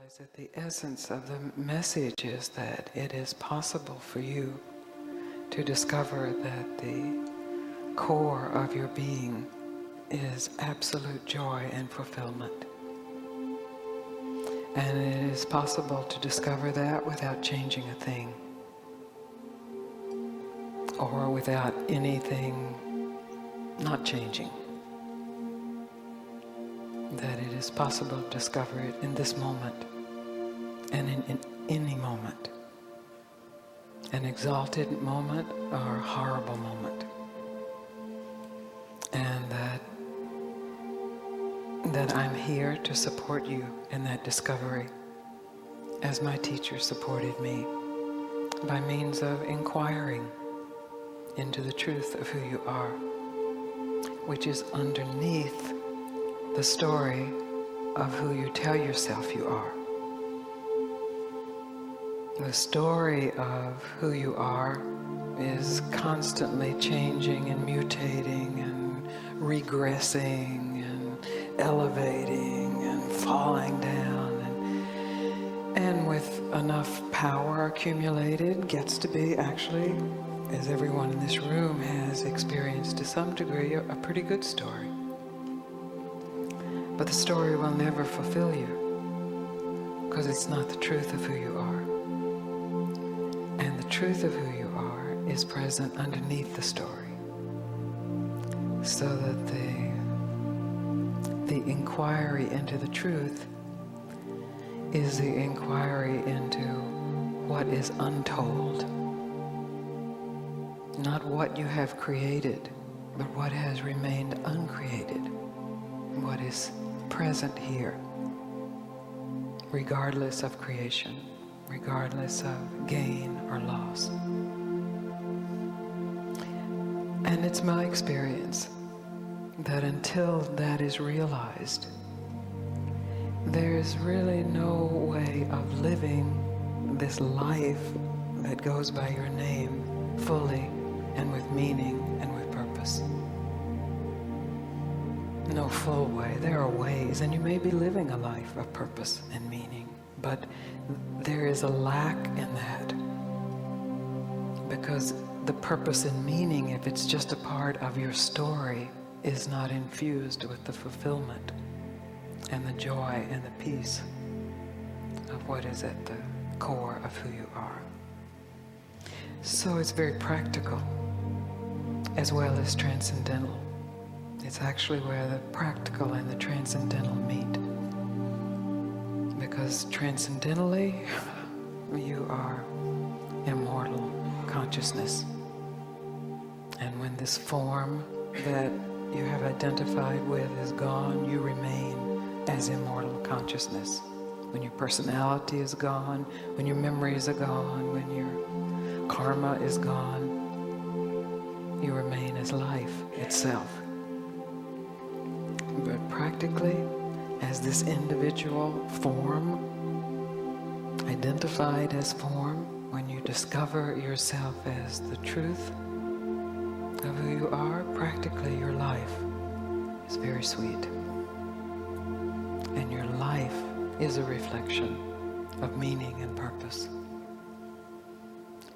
realize that the essence of the message is that it is possible for you to discover that the core of your being is absolute joy and fulfillment. And it is possible to discover that without changing a thing, or without anything not changing. That it is possible to discover it in this moment and in any moment. An exalted moment or a horrible moment. And that I'm here to support you in that discovery, as my teacher supported me, by means of inquiring into the truth of who you are, which is underneath the story of who you tell yourself you are. The story of who you are is constantly changing and mutating and regressing and elevating and falling down, and with enough power accumulated gets to be actually, as everyone in this room has experienced to some degree, a pretty good story. But the story will never fulfill you because it's not the truth of who you are. And the truth of who you are is present underneath the story. So that the inquiry into the truth is the inquiry into what is untold. Not what you have created, but what has remained uncreated. What is present here, regardless of creation, regardless of gain or loss. And it's my experience that until that is realized, there's really no way of living this life that goes by your name fully and with meaning and with purpose. No full way. There are ways, and you may be living a life of purpose and meaning, but there is a lack in that, because the purpose and meaning, if it's just a part of your story, is not infused with the fulfillment and the joy and the peace of what is at the core of who you are. So it's very practical as well as transcendental. It's actually where the practical and the transcendental meet. Because transcendentally, you are immortal consciousness. And when this form that you have identified with is gone, you remain as immortal consciousness. When your personality is gone, when your memories are gone, when your karma is gone, you remain as life itself. But practically, as this individual form, identified as form, when you discover yourself as the truth of who you are, practically your life is very sweet. And your life is a reflection of meaning and purpose.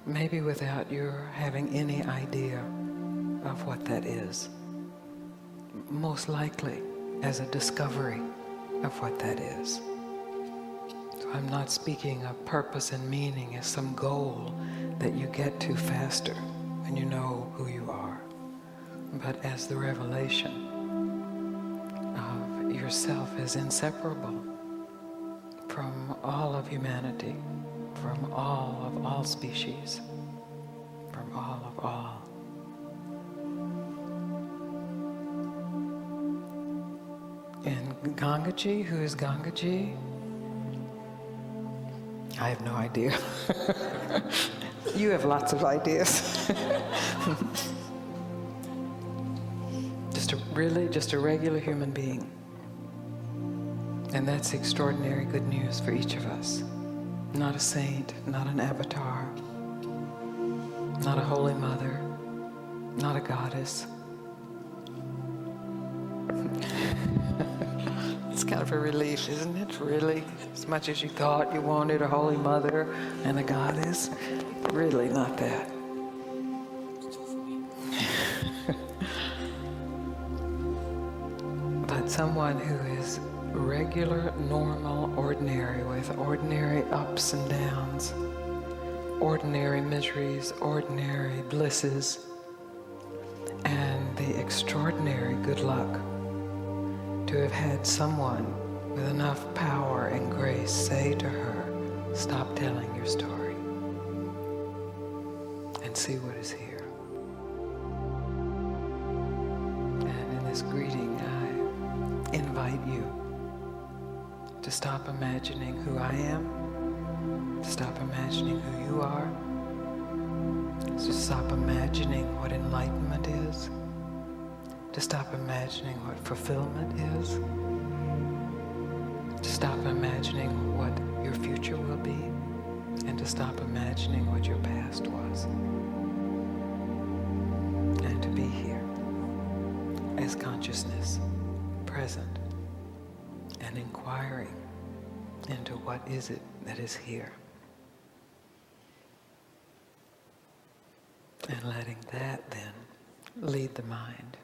Maybe without your having any idea of what that is. Most likely as a discovery of what that is. So I'm not speaking of purpose and meaning as some goal that you get to faster when you know who you are, but as the revelation of yourself as inseparable from all of humanity, from all of all species, from all of all. And Gangaji, who is Gangaji? I have no idea. You have lots of ideas. just a regular human being. And that's extraordinary good news for each of us. Not a saint, not an avatar, not a holy mother, not a goddess. It's kind of a relief, isn't it? Really? As much as you thought you wanted a Holy Mother and a goddess, really not that. But someone who is regular, normal, ordinary, with ordinary ups and downs, ordinary miseries, ordinary blisses, and the extraordinary good luck to have had someone with enough power and grace say to her, stop telling your story and see what is here. And in this greeting, I invite you to stop imagining who I am, to stop imagining who you are, to stop imagining what enlightenment is, to stop imagining what fulfillment is, to stop imagining what your future will be, and to stop imagining what your past was, and to be here as consciousness, present, and inquiring into what is it that is here, and letting that then lead the mind.